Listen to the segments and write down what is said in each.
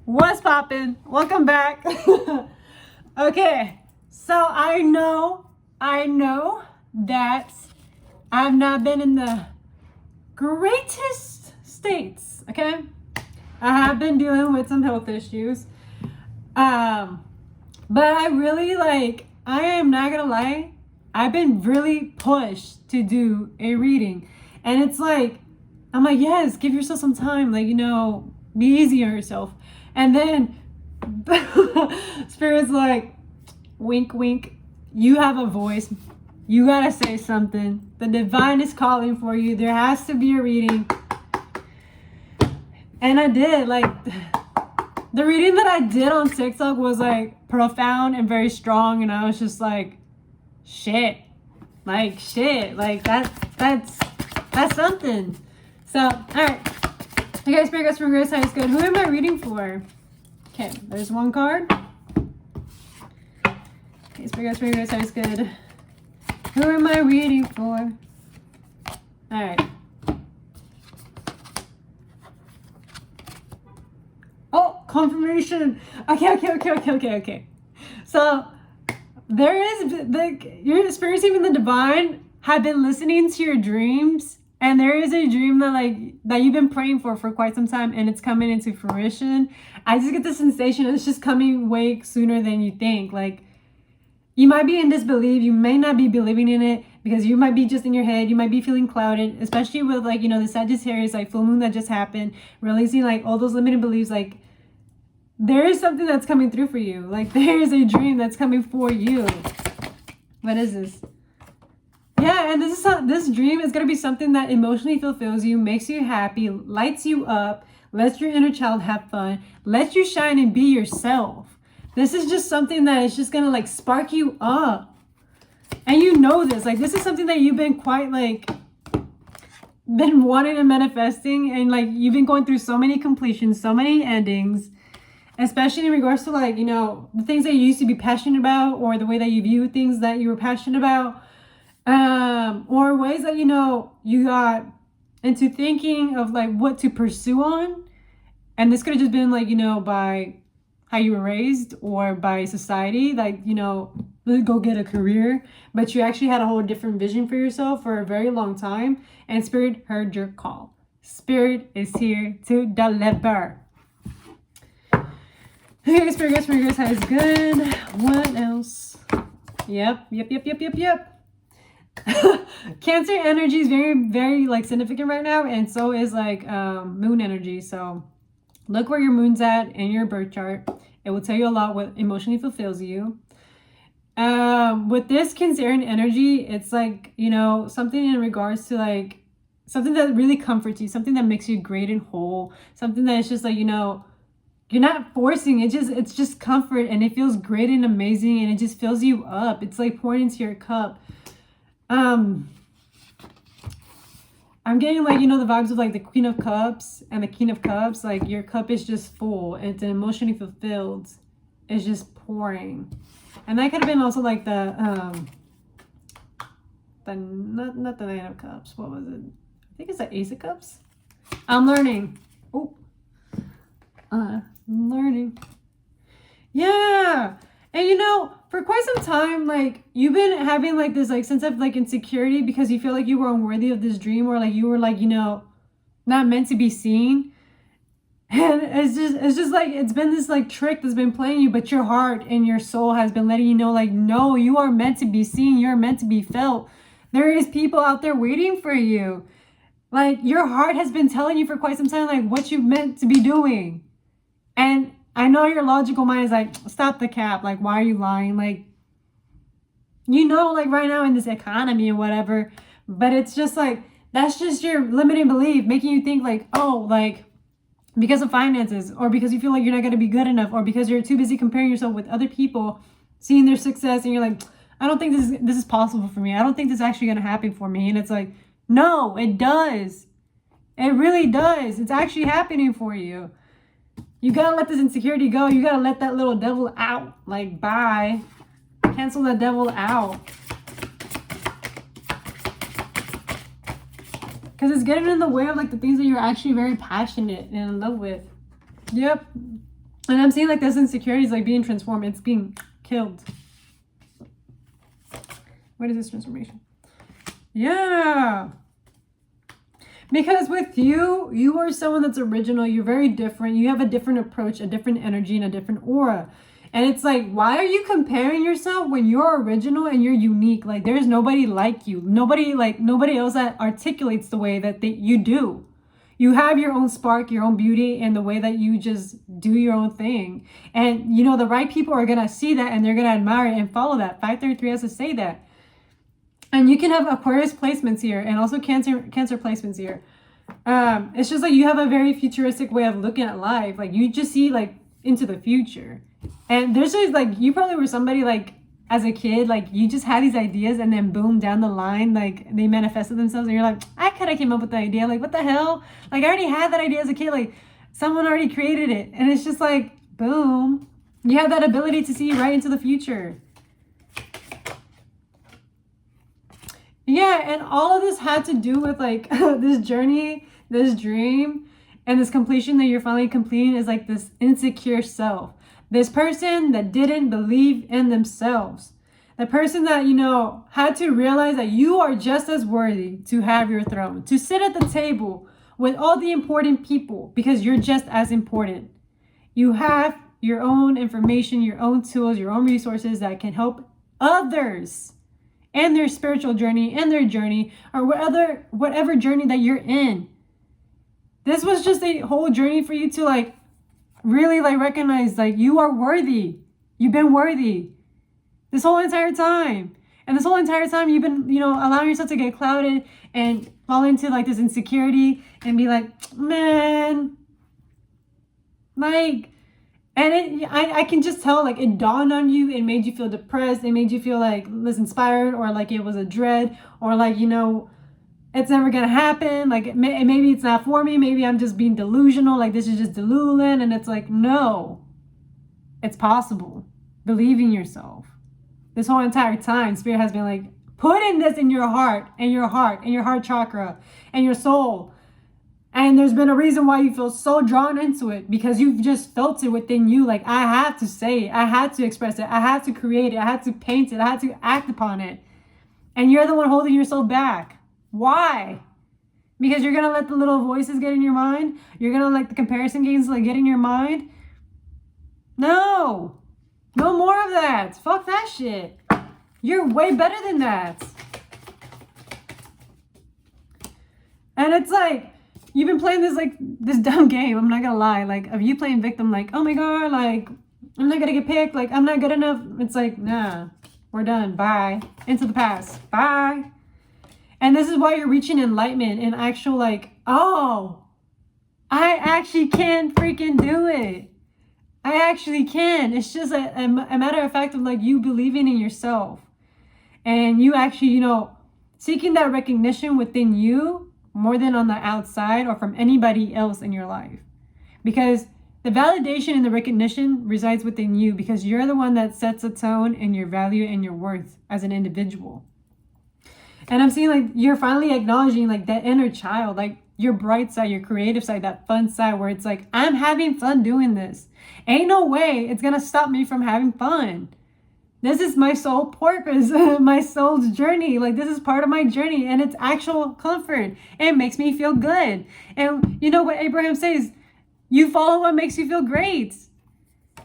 What's poppin'? Welcome back. Okay, so I know that I've not been in the greatest states, okay? I have been dealing with some health issues. But I really I am not gonna lie, I've been really pushed to do a reading. And it's like, I'm like, yes, give yourself some time, be easy on yourself. And then Spirit's like, wink, wink, you have a voice. You gotta say something. The divine is calling for you. There has to be a reading. And I did. The reading that I did on TikTok was profound and very strong. And I was just like, shit. That's something. So, all right. You guys, Spirit, from Grace High is good. Who am I reading for? Okay, there's one card. Okay, Spirit, from Grace High is good. Who am I reading for? All right. Oh, confirmation. Okay. So there is your spirits, even the divine, have been listening to your dreams. And there is a dream that you've been praying for quite some time, and it's coming into fruition. I just get the sensation it's just coming way sooner than you think. You might be in disbelief. You may not be believing in it because you might be just in your head. You might be feeling clouded, especially with the Sagittarius full moon that just happened, releasing all those limiting beliefs. There is something that's coming through for you. There is a dream that's coming for you. What is this? Yeah, and this dream is going to be something that emotionally fulfills you, makes you happy, lights you up, lets your inner child have fun, lets you shine and be yourself. This is just something that is just going to spark you up. And you know this. This is something that you've been quite been wanting and manifesting, and you've been going through so many completions, so many endings, especially in regards to the things that you used to be passionate about, or the way that you view things that you were passionate about. Or ways that you got into thinking of what to pursue on, and this could have just been by how you were raised or by society, go get a career, but you actually had a whole different vision for yourself for a very long time, and Spirit heard your call. Spirit is here to deliver. Okay, Spirit guys, is good. What else? Yep. Cancer energy is very, very significant right now, and so is moon energy. So look where your moon's at in your birth chart. It will tell you a lot what emotionally fulfills you. With this Cancerian energy, it's something in regards to something that really comforts you, something that makes you great and whole, something that is just you're not forcing it, it's just comfort, and it feels great and amazing, and it just fills you up. It's pouring into your cup. I'm getting the vibes of the Queen of Cups and the King of Cups. Your cup is just full. It's emotionally fulfilled. It's just pouring. And that could have been also not the Nine of Cups. What was it? I think it's the Ace of Cups. I'm learning. Learning. Yeah. And for quite some time, you've been having this sense of insecurity because you feel you were unworthy of this dream, or you were not meant to be seen. And it's just it's been this trick that's been playing you, but your heart and your soul has been letting you know no, you are meant to be seen, you're meant to be felt. There is people out there waiting for you. Your heart has been telling you for quite some time what you meant to be doing. And I know your logical mind is stop the cap. Why are you lying? Right now in this economy or whatever. But it's just that's just your limiting belief making you think because of finances, or because you feel you're not going to be good enough, or because you're too busy comparing yourself with other people, seeing their success, and you're I don't think this is possible for me. I don't think this is actually going to happen for me. And it's no, it does. It really does. It's actually happening for you. You gotta let this insecurity go. You gotta let that little devil out. Bye. Cancel that devil out. Because it's getting in the way of the things that you're actually very passionate and in love with. Yep. And I'm seeing like this insecurity is like being transformed. It's being killed. What is this transformation? Yeah. Because with you, you are someone that's original. You're very different. You have a different approach, a different energy, and a different aura. And it's like, why are you comparing yourself when you're original and you're unique? Like, there's nobody like you. Nobody else that articulates the way that you do. You have your own spark, your own beauty, and the way that you just do your own thing. And, you know, the right people are going to see that and they're going to admire it and follow that. 533 has to say that. And you can have Aquarius placements here and also Cancer placements here. It's just like you have a very futuristic way of looking at life. Like, you just see like into the future. And there's just like, you probably were somebody like as a kid, like you just had these ideas and then boom, down the line, like they manifested themselves and you're like, I could have came up with the idea. Like, what the hell? Like, I already had that idea as a kid. Like, someone already created it. And it's just like, boom. You have that ability to see right into the future. Yeah, and all of this had to do with like this journey, this dream, and this completion that you're finally completing is like this insecure self. This person that didn't believe in themselves. The person that, you know, had to realize that you are just as worthy to have your throne, to sit at the table with all the important people because you're just as important. You have your own information, your own tools, your own resources that can help others and their spiritual journey and their journey or whatever journey that you're in. This was just a whole journey for you to like really like recognize like you are worthy. You've been worthy this whole entire time. And this whole entire time you've been, you know, allowing yourself to get clouded and fall into like this insecurity and be like, man, like, and I can just tell like it dawned on you. It made you feel depressed. It made you feel like less inspired or like it was a dread or like, you know, it's never going to happen. Like maybe it's not for me. Maybe I'm just being delusional. Like this is just delusion. And it's like, no, it's possible. Believe in yourself. This whole entire time, Spirit has been like, putting this in your heart and your heart and your heart chakra and your soul. And there's been a reason why you feel so drawn into it because you've just felt it within you. Like, I had to say it. I had to express it. I had to create it. I had to paint it. I had to act upon it. And you're the one holding yourself back. Why? Because you're going to let the little voices get in your mind? You're going to let the comparison games like get in your mind? No. No more of that. Fuck that shit. You're way better than that. And it's like, you've been playing this dumb game. I'm not going to lie. Like, of you playing victim, like, oh my God, like, I'm not going to get picked. Like, I'm not good enough. It's like, nah, we're done. Bye. Into the past. Bye. And this is why you're reaching enlightenment and actual like, oh, I actually can freaking do it. I actually can. It's just a matter of fact of like you believing in yourself and you actually, you know, seeking that recognition within you more than on the outside or from anybody else in your life. Because the validation and the recognition resides within you because you're the one that sets a tone and your value and your worth as an individual. And I'm seeing like you're finally acknowledging like that inner child, like your bright side, your creative side, that fun side where it's like, I'm having fun doing this. Ain't no way it's going to stop me from having fun. This is my soul purpose, my soul's journey. Like this is part of my journey and it's actual comfort. It makes me feel good. And you know what Abraham says? You follow what makes you feel great.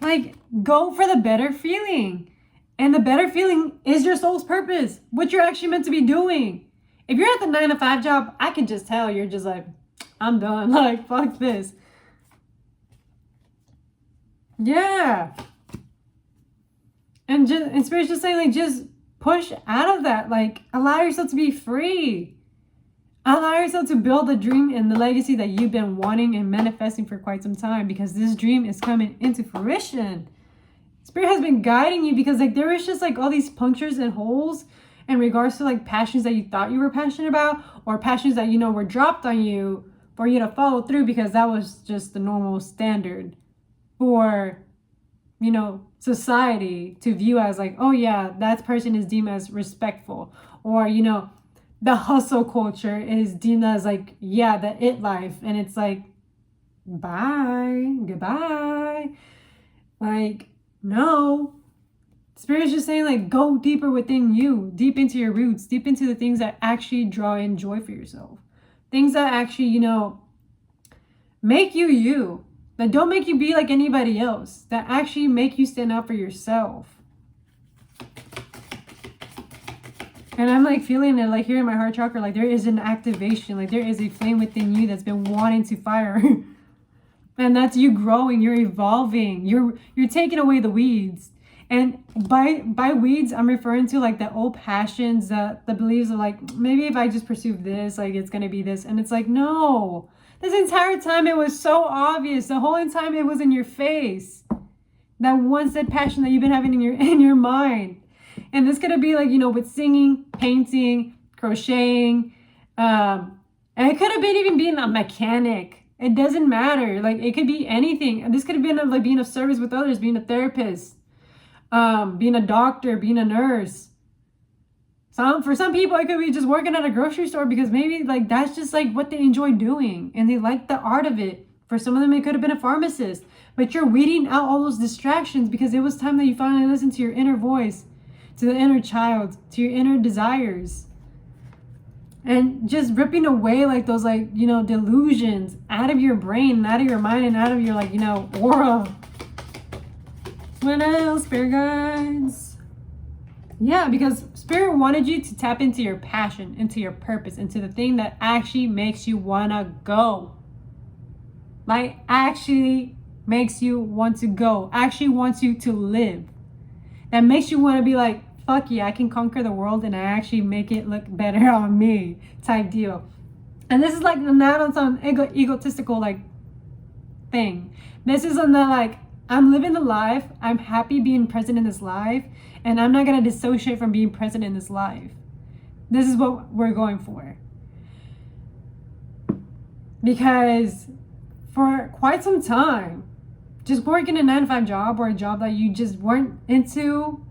Like go for the better feeling. And the better feeling is your soul's purpose, what you're actually meant to be doing. If you're at the 9-to-5 job, I can just tell you're just like, I'm done. Like, fuck this. Yeah. And Spirit's just saying, like, just push out of that. Like, allow yourself to be free. Allow yourself to build the dream and the legacy that you've been wanting and manifesting for quite some time because this dream is coming into fruition. Spirit has been guiding you because like there is just like all these punctures and holes in regards to like passions that you thought you were passionate about or passions that, you know, were dropped on you for you to follow through because that was just the normal standard for, you know, society to view as like, oh yeah, that person is deemed as respectful. Or, you know, the hustle culture is deemed as like, yeah, the it life. And it's like, bye, goodbye. Like, no. Spirit's just saying, like, go deeper within you, deep into your roots, deep into the things that actually draw in joy for yourself. Things that actually, you know, make you you. That don't make you be like anybody else. That actually make you stand up for yourself. And I'm like feeling it, like here in my heart chakra, like there is an activation, like there is a flame within you that's been wanting to fire. And that's you growing, you're evolving, you're taking away the weeds. And by weeds, I'm referring to like the old passions, the beliefs of like, maybe if I just pursue this, like it's gonna be this. And it's like, no, this entire time it was so obvious. The whole time it was in your face. That one said passion that you've been having in your mind. And this could be like, you know, with singing, painting, crocheting. And it could have been even being a mechanic. It doesn't matter. Like it could be anything. This could have been like being of service with others, being a therapist, being a doctor, being a nurse. For some people, it could be just working at a grocery store because maybe like that's just like what they enjoy doing and they like the art of it. For some of them, it could have been a pharmacist. But you're weeding out all those distractions because it was time that you finally listened to your inner voice, to the inner child, to your inner desires. And just ripping away like those like, you know, delusions out of your brain, out of your mind, and out of your like, you know, aura. What else, spirit guides? Yeah, because spirit wanted you to tap into your passion, into your purpose, into the thing that actually makes you wanna go. Like actually makes you want to go, actually wants you to live. That makes you want to be like, fuck yeah, I can conquer the world and I actually make it look better on me type deal. And this is like not on some egotistical like thing. This is on the like, I'm living the life, I'm happy being present in this life, and I'm not going to dissociate from being present in this life. This is what we're going for. Because for quite some time, just working a 9-to-5 job or a job that you just weren't into,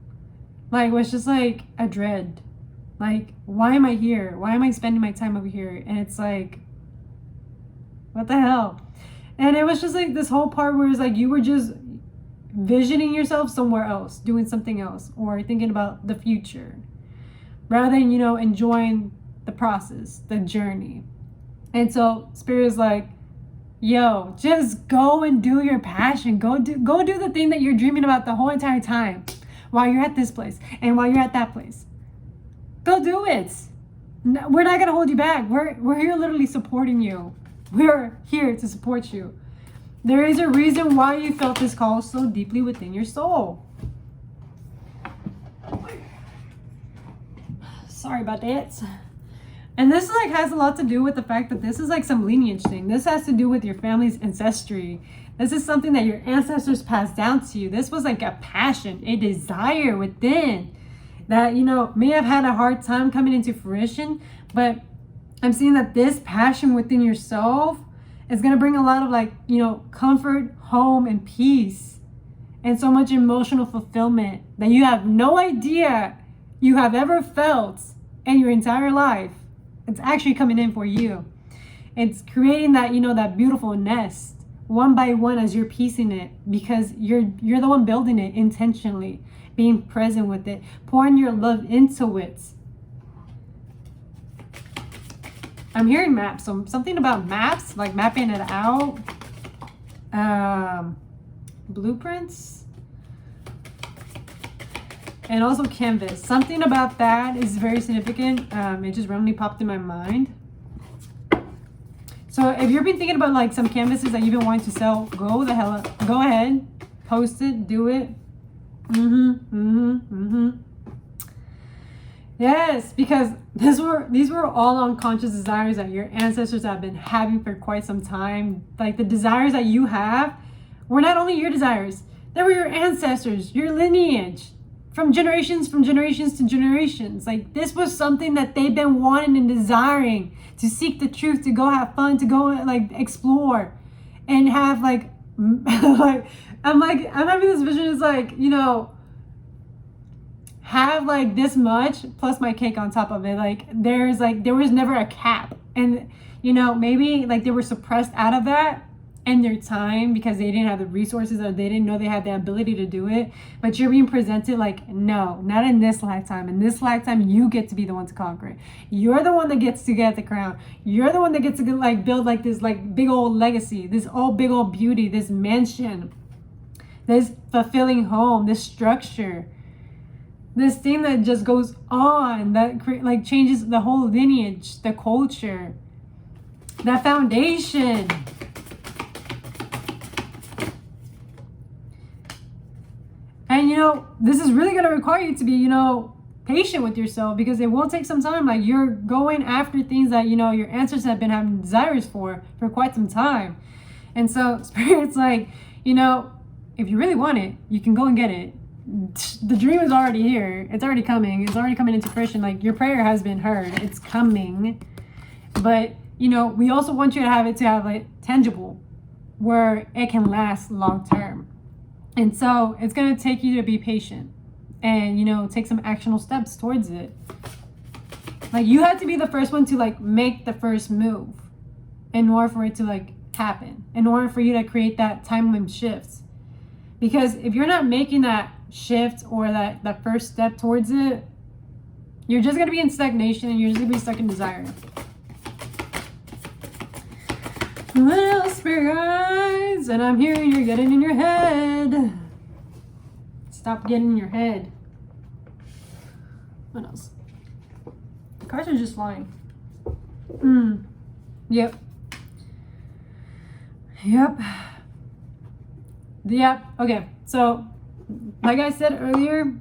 like was just like a dread. Like, why am I here? Why am I spending my time over here? And it's like, what the hell? And it was just like this whole part where it's like you were just visioning yourself somewhere else, doing something else, or thinking about the future, rather than, you know, enjoying the process, the journey. And so Spirit is like, yo, just go and do your passion. Go do the thing that you're dreaming about the whole entire time while you're at this place and while you're at that place. Go do it. We're not going to hold you back. We're here literally supporting you. We're here to support you. There is a reason why you felt this call so deeply within your soul. Sorry about that. And this like has a lot to do with the fact that this is like some lineage thing. This has to do with your family's ancestry. This is something that your ancestors passed down to you. This was like a passion, a desire within that, you know, may have had a hard time coming into fruition, but I'm seeing that this passion within yourself is going to bring a lot of like, you know, comfort, home, and peace, and so much emotional fulfillment that you have no idea you have ever felt in your entire life. It's actually coming in for you. It's creating that, you know, that beautiful nest one by one as you're piecing it, because you're the one building it intentionally, being present with it, pouring your love into it. I'm hearing maps, so something about maps, like mapping it out, blueprints, and also canvas. Something about that is very significant. It just randomly popped in my mind. So if you've been thinking about like some canvases that you've been wanting to sell, go ahead, post it, do it. Yes, because these were all unconscious desires that your ancestors have been having for quite some time. Like the desires that you have were not only your desires, they were your ancestors, your lineage, from generations to generations. Like this was something that they've been wanting and desiring, to seek the truth, to go have fun, to go like explore and have like like I'm having this vision. It's like, you know, have like this much plus my cake on top of it. Like there was never a cap, and you know, maybe like they were suppressed out of that, and their time because they didn't have the resources or they didn't know they had the ability to do it. But you're being presented like, no, not in this lifetime. In this lifetime, you get to be the one to conquer it. You're the one that gets to get the crown. You're the one that gets to like build like this like big old legacy, this all big old beauty, this mansion, this fulfilling home, this structure, this thing that just goes on, that like changes the whole lineage, the culture, that foundation. And, you know, this is really going to require you to be, you know, patient with yourself, because it will take some time. Like, you're going after things that, you know, your ancestors have been having desires for quite some time. And so Spirit's like, you know, if you really want it, you can go and get it. The dream is already here. It's already coming. It's already coming into fruition. Like, your prayer has been heard. It's coming. But, you know, we also want you to have like tangible, where it can last long term. And so it's going to take you to be patient and, you know, take some actionable steps towards it. Like, you have to be the first one to like make the first move in order for it to like happen, in order for you to create that timeline shifts. Because if you're not making that shift or that first step towards it, you're just going to be in stagnation and you're just going to be stuck in desire. What else, Spirit guys? And I'm hearing you're getting in your head. Stop getting in your head. What else? The cards are just flying. Yep. Okay. So, like I said earlier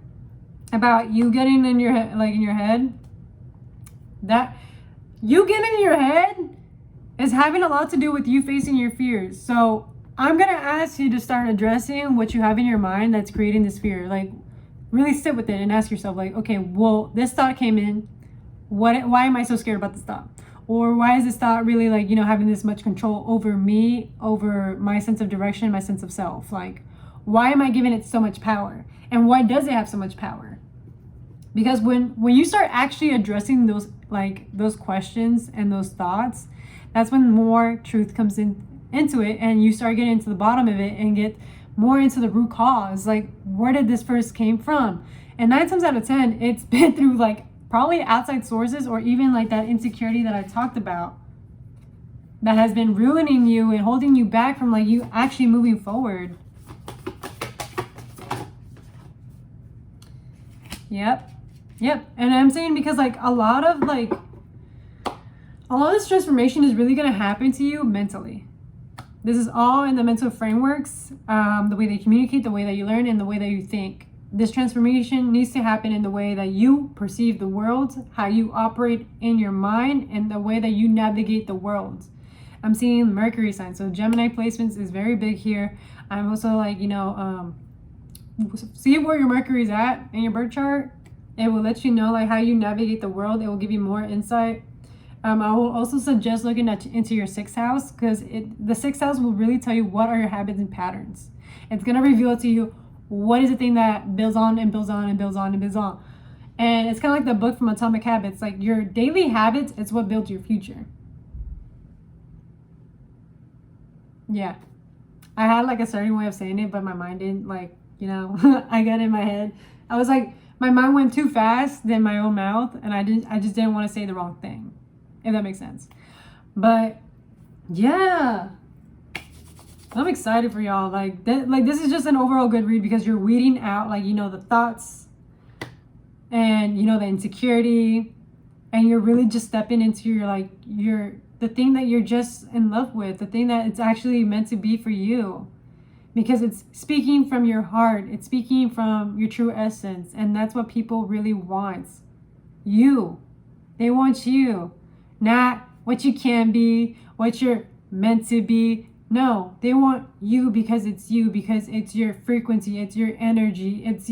about you getting in your head, like in your head, that you getting in your head is having a lot to do with you facing your fears. So I'm going to ask you to start addressing what you have in your mind that's creating this fear. Like, really sit with it and ask yourself, like, okay, well, this thought came in. Why am I so scared about this thought? Or why is this thought really, like, you know, having this much control over me, over my sense of direction, my sense of self? Like, why am I giving it so much power? And why does it have so much power? Because when you start actually addressing those questions and those thoughts, that's when more truth comes into it, and you start getting to the bottom of it and get more into the root cause. Like, where did this first came from? And 9 times out of 10, it's been through like probably outside sources, or even like that insecurity that I talked about that has been ruining you and holding you back from like you actually moving forward. Yep. And I'm saying because like a lot of this transformation is really going to happen to you mentally. This is all in the mental frameworks, the way they communicate, the way that you learn, and the way that you think. This transformation needs to happen in the way that you perceive the world, how you operate in your mind, and the way that you navigate the world. I'm seeing Mercury sign, so Gemini placements is very big here. I'm also like, you know, see where your Mercury is at in your birth chart. It will let you know like how you navigate the world. It will give you more insight. I will also suggest looking into your 6th house, because the 6th house will really tell you what are your habits and patterns. It's going to reveal to you what is the thing that builds on and builds on and builds on and builds on. And it's kind of like the book from Atomic Habits. Like, your daily habits is what builds your future. Yeah. I had like a certain way of saying it, but my mind didn't, like, you know, I got in my head. I was like, my mind went too fast than my own mouth, and I just didn't want to say the wrong thing, if that makes sense. But yeah, I'm excited for y'all. Like this is just an overall good read, because you're weeding out, like, you know, the thoughts and, you know, the insecurity, and you're really just stepping into the thing that you're just in love with, the thing that it's actually meant to be for you, because it's speaking from your heart. It's speaking from your true essence. And that's what people really want. You. They want you. Not what you can be, what you're meant to be. No, they want you because it's you, because it's your frequency, it's your energy, it's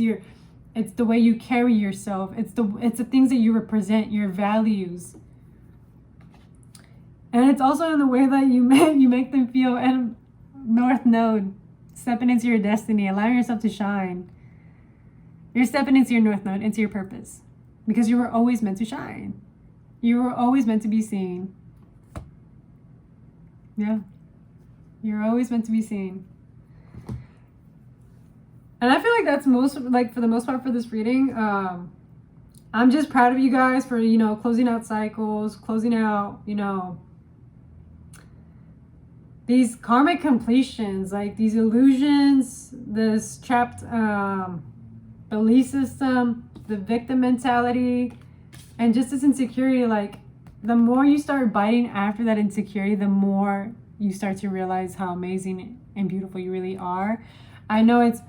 the way you carry yourself, it's the things that you represent, your values. And it's also in the way that you make them feel. And North Node, stepping into your destiny, allowing yourself to shine. You're stepping into your North Node, into your purpose, because you were always meant to shine. You were always meant to be seen. Yeah. You're always meant to be seen. And I feel like that's for the most part for this reading. I'm just proud of you guys for, closing out cycles, closing out, these karmic completions, like these illusions, this trapped belief system, the victim mentality, and just this insecurity. Like, the more you start biting after that insecurity, the more you start to realize how amazing and beautiful you really are. I know it's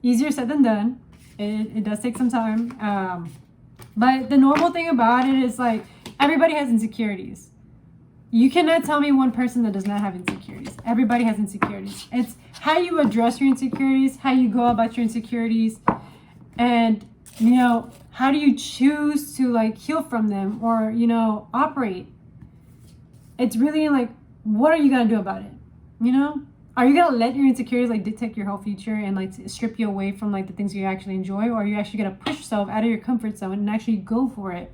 easier said than done. It does take some time. But the normal thing about it is, like, everybody has insecurities. You cannot tell me one person that does not have insecurities. Everybody has insecurities. It's how you address your insecurities, how you go about your insecurities, and, how do you choose to, like, heal from them or, operate. It's really, like, what are you going to do about it? Are you going to let your insecurities, like, dictate your whole future and, like, strip you away from, like, the things you actually enjoy? Or are you actually going to push yourself out of your comfort zone and actually go for it?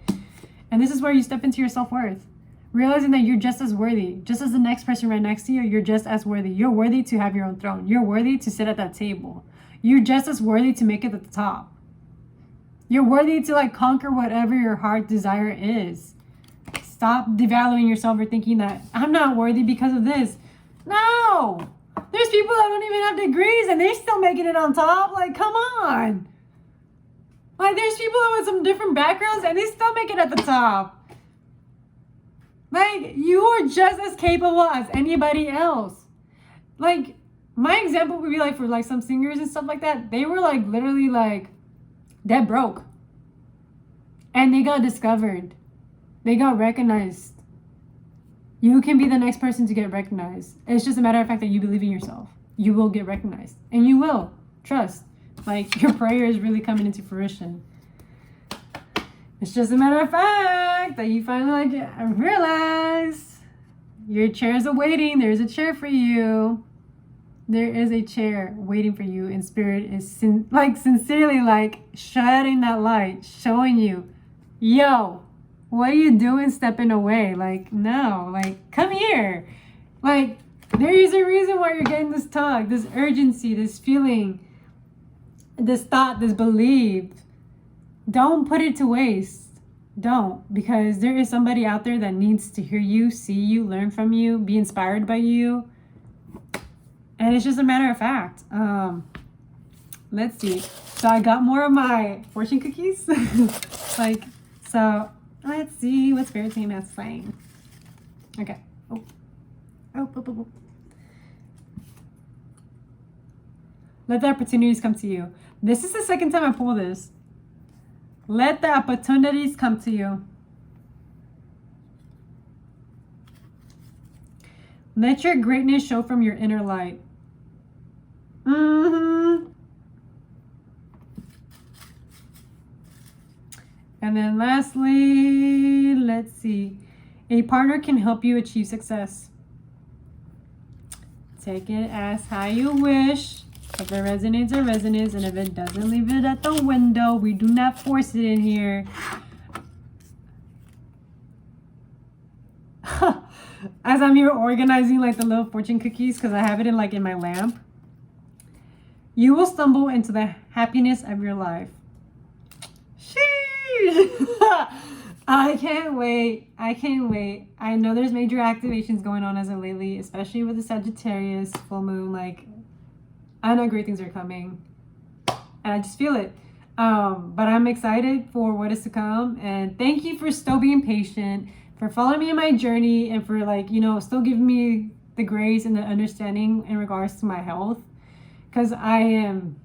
And this is where you step into your self-worth. Realizing that you're just as worthy, just as the next person right next to you, you're just as worthy. You're worthy to have your own throne. You're worthy to sit at that table. You're just as worthy to make it at the top. You're worthy to, like, conquer whatever your heart desire is. Stop devaluing yourself or thinking that I'm not worthy because of this. No! There's people that don't even have degrees and they're still making it on top. Like, come on. Like, there's people with some different backgrounds and they still make it at the top. Like, you are just as capable as anybody else. Like, my example would be, like, for, like, some singers and stuff like that. They were, like, literally, like, dead broke. And they got discovered. They got recognized. You can be the next person to get recognized. It's just a matter of fact that you believe in yourself. You will get recognized. And you will. Trust. Like, your prayer is really coming into fruition. It's just a matter of fact that you finally, like, realize your chair is awaiting. There's a chair for you. There is a chair waiting for you. And Spirit is sincerely, like, shedding that light, showing you, yo, what are you doing stepping away? Like, no, like, come here. Like, there is a reason why you're getting this tug, this urgency, this feeling, this thought, this belief. Don't put it to waste. Don't. Because there is somebody out there that needs to hear you, see you, learn from you, be inspired by you. And it's just a matter of fact. Let's see. So I got more of my fortune cookies. So let's see what Spirit Team is saying. Okay. Oh. Let the opportunities come to you. This is the second time I pull this. Let the opportunities come to you. Let your greatness show from your inner light. And then lastly, let's see. A partner can help you achieve success. Take it as how you wish. If it resonates, it resonates. And if it doesn't, leave it at the window. We do not force it in here. As I'm here organizing, like, the little fortune cookies, because I have it in my lamp. You will stumble into the happiness of your life. Sheesh! I can't wait. I know there's major activations going on as of lately, especially with the Sagittarius full moon. Like, I know great things are coming, and I just feel it. But I'm excited for what is to come, and thank you for still being patient, for following me in my journey, and for, like, still giving me the grace and the understanding in regards to my health, because I am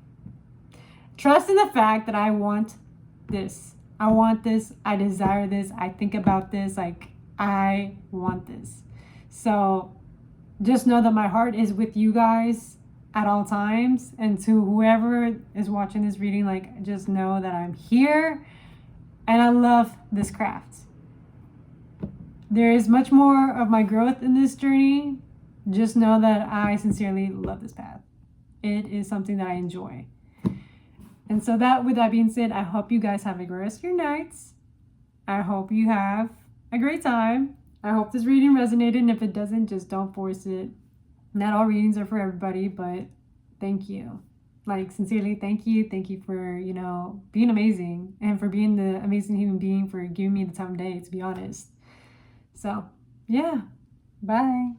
trusting the fact that I want this. I desire this. I think about this. Like, I want this. So just know that my heart is with you guys at all times. And to whoever is watching this reading, like, just know that I'm here and I love this craft. There is much more of my growth in this journey. Just know that I sincerely love this path. It is something that I enjoy. And so with that being said, I hope you guys have a great rest of your nights. I hope you have a great time. I hope this reading resonated. And if it doesn't, just don't force it. Not all readings are for everybody, but thank you. Like, sincerely, thank you. Thank you for, you know, being amazing and for being the amazing human being, for giving me the time of day, to be honest. So, yeah. Bye.